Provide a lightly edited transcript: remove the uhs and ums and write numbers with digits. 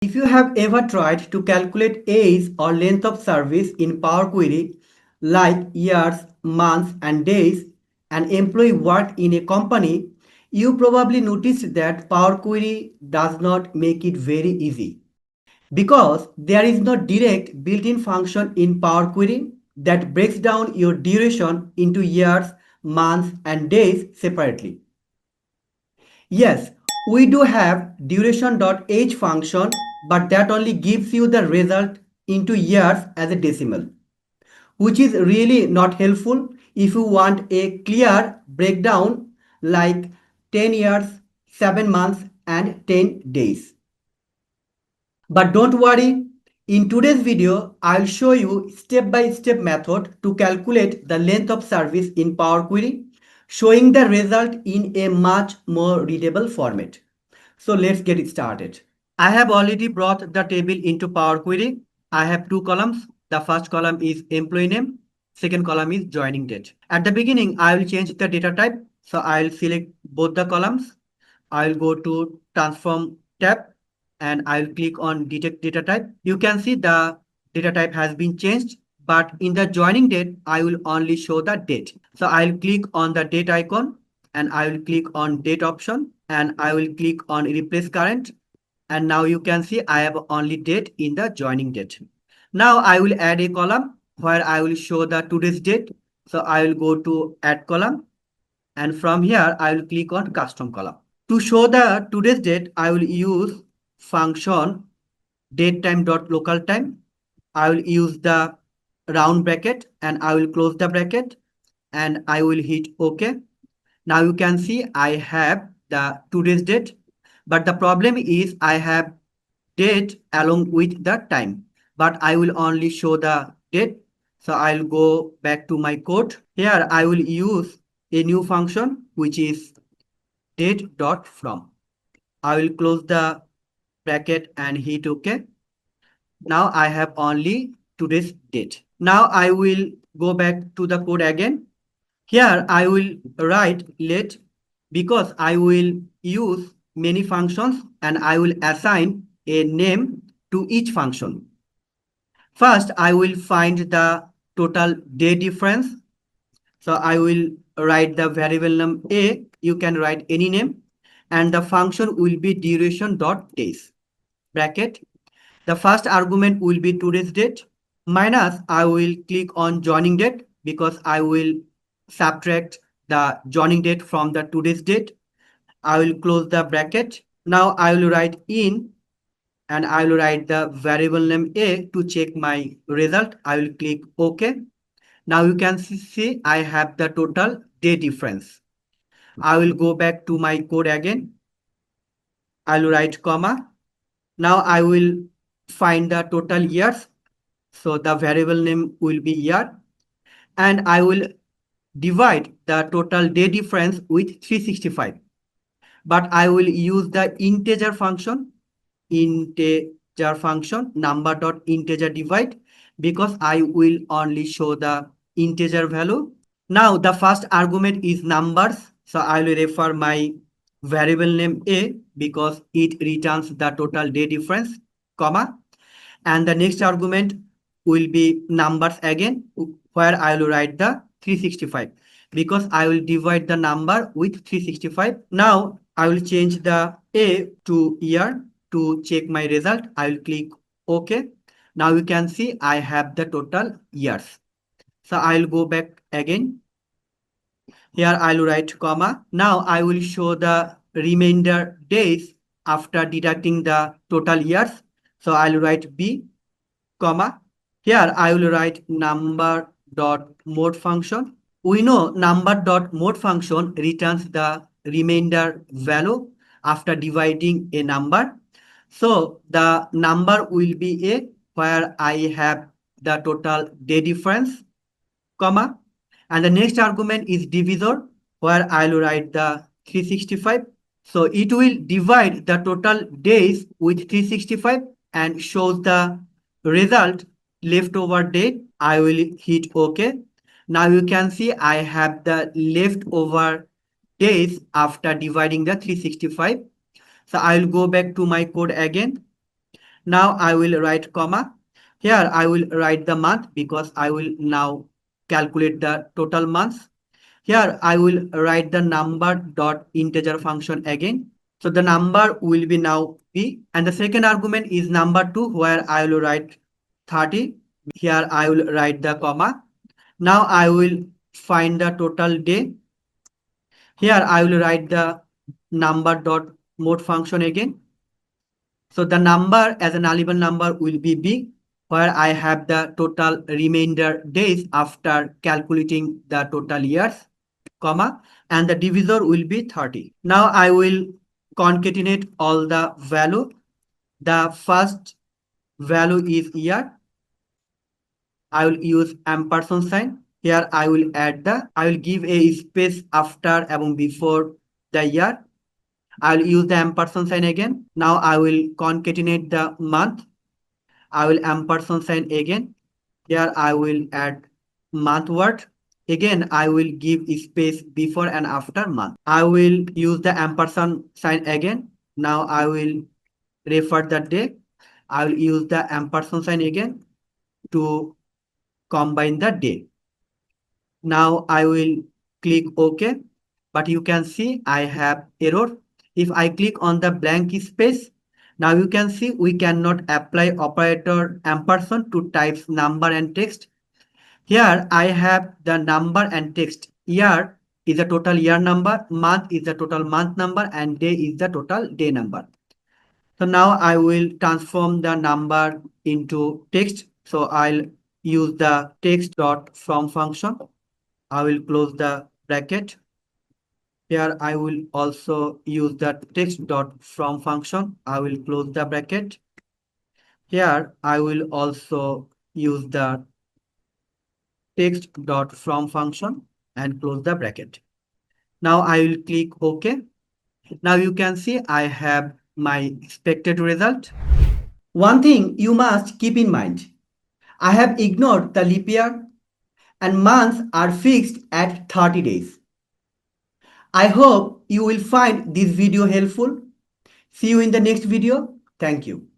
If you have ever tried to calculate age or length of service in Power Query, like years, months, and days, an employee worked in a company, you probably noticed that Power Query does not make it very easy. Because there is no direct built-in function in Power Query that breaks down your duration into years, months, and days separately. Yes, we do have duration.h function, but that only gives you the result into years as a decimal, which is really not helpful if you want a clear breakdown like 10 years, 7 months, and 10 days. But don't worry, in today's video, I'll show you step-by-step method to calculate the length of service in Power Query, showing the result in a much more readable format. So let's get started. I have already brought the table into Power Query. I have two columns. The first column is employee name. Second column is joining date. At the beginning, I will change the data type. So I'll select both the columns. I'll go to transform tab and I'll click on detect data type. You can see the data type has been changed, but in the joining date, I will only show the date. So I'll click on the date icon and I will click on date option and I will click on replace current. And now you can see I have only date in the joining date. Now I will add a column where I will show the today's date. So I will go to add column and from here I will click on custom column. To show the today's date, I will use function datetime.localTime. I will use the round bracket and I will close the bracket and I will hit OK. Now you can see I have the today's date, but the problem is I have date along with the time, but I will only show the date. So I'll go back to my code. Here I will use a new function which is date.from. I will close the bracket and hit OK. Now I have only today's date. Now I will go back to the code again. Here I will write let because I will use many functions and I will assign a name to each function. First, I will find the total day difference. So I will write the variable name A. You can write any name and the function will be duration dot days bracket. The first argument will be today's date minus I will click on joining date because I will subtract the joining date from the today's date. I will close the bracket. Now I will write in and I will write the variable name A to check my result. I will click OK. Now you can see I have the total day difference. I will go back to my code again. I will write comma. Now I will find the total years. So the variable name will be year and I will divide the total day difference with 365. But I will use the integer function number dot integer divide because I will only show the integer value. Now the first argument is numbers. So I will refer my variable name A because it returns the total day difference, comma. And the next argument will be numbers again, where I will write the 365 because I will divide the number with 365. Now I will change the A to year to check my result. I will click OK. Now you can see I have the total years. So I will go back again. Here I will write comma. Now I will show the remainder days after deducting the total years. So I will write B, comma. Here I will write number dot mode function. We know number dot mode function returns the remainder value after dividing a number. So the number will be a where I have the total day difference, comma. And the next argument is divisor where I will write the 365. So it will divide the total days with 365 and shows the result leftover date. I will hit OK. Now you can see I have the leftover days after dividing the 365. So I will go back to my code again. Now I will write comma. Here I will write the month because I will now calculate the total months. Here I will write the number dot integer function again. So the number will be now b, and the second argument is number 2 where I will write 30. Here I will write the comma. Now I will find the total day. Here I will write the number dot mode function again. So the number as an even number will be b, where I have the total remainder days after calculating the total years, comma, and the divisor will be 30. Now I will concatenate all the value. The first value is year. I will use ampersand sign. Here I will give a space after and before the year. I will use the ampersand sign again. Now I will concatenate the month. I will ampersand sign again. Here I will add month word. Again, I will give space before and after month. I will use the ampersand sign again. Now I will refer the day. I will use the ampersand sign again to combine the day. Now I will click OK, but you can see I have error. If I click on the blank space, now you can see we cannot apply operator ampersand to types number and text. Here I have the number and text. Year is the total year number, month is the total month number, and day is the total day number. So now I will transform the number into text. So I'll use the text dot from function. I will close the bracket. Here I will also use the text dot from function. I will close the bracket. Here I will also use the text dot from function and close the bracket. Now I will click OK. Now you can see I have my expected result. One thing you must keep in mind, I have ignored the leap year and months are fixed at 30 days. I hope you will find this video helpful. See you in the next video. Thank you.